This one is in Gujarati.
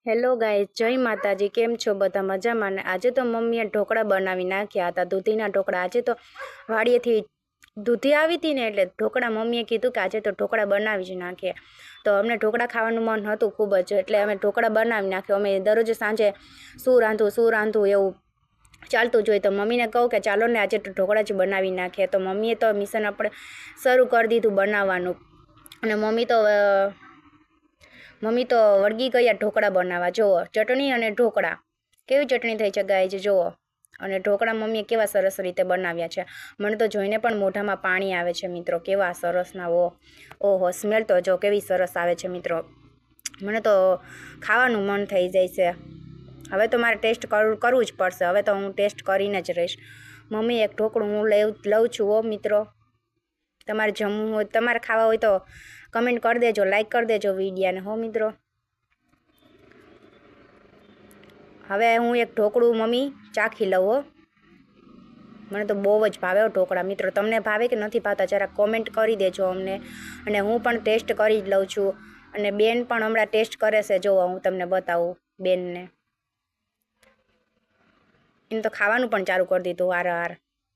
હેલો ગાઈસ, જય માતાજી. કેમ છો બધા? મજામાં ને? આજે તો મમ્મીએ ઢોકળા બનાવી નાખ્યા હતા, દૂધીના ઢોકળા. આજે તો વાડીએથી દૂધી આવી હતી ને, એટલે ઢોકળા મમ્મીએ કીધું કે આજે તો ઢોકળા બનાવી જ નાખીએ. તો અમને ઢોકળા ખાવાનું મન હતું ખૂબ જ, એટલે અમે ઢોકળા બનાવી નાખ્યો. અમે દરરોજ સાંજે શું રાંધું એવું ચાલતું જ હોય. તો મમ્મીને કહું કે ચાલો ને આજે તો ઢોકળા જ બનાવી નાખીએ. તો મમ્મીએ તો મિશન આપણે શરૂ કરી દીધું બનાવવાનું. અને મમ્મી તો વળગી ગયા ઢોકળા બનાવવા. જુઓ, ચટણી અને ઢોકળા કેવી ચટણી થઈ છે ગાય છે, જુઓ. અને ઢોકળા મમ્મીએ કેવા સરસ રીતે બનાવ્યા છે. મને તો જોઈને પણ મોઢામાં પાણી આવે છે મિત્રો. કેવા સરસના ઓહો, સ્મેલ તો જો કેવી સરસ આવે છે મિત્રો. મને તો ખાવાનું મન થઈ જાય છે. હવે તો મારે ટેસ્ટ કરવું જ પડશે. હવે તો હું ટેસ્ટ કરીને જ રહીશ. મમ્મી એક ઢોકળું હું લઉં છું હો મિત્રો. તમારે જમવું હોય, તમારે ખાવા હોય તો કમેન્ટ કરી દેજો, લાઈક કરી દેજો વિડીયાને હો મિત્રો. હવે હું એક ઢોકળું મમ્મી ચાખી લઉં હો. મને તો બહુ જ ભાવે ઢોકળા મિત્રો. તમને ભાવે કે નથી ભાવતા જરા કોમેન્ટ કરી દેજો અમને. અને હું પણ ટેસ્ટ કરી જ લઉં છું. અને બેન પણ હમણાં ટેસ્ટ કરે છે, જોવો હું તમને બતાવું બેનને. એને તો ખાવાનું પણ ચાલુ કરી દીધું હાર.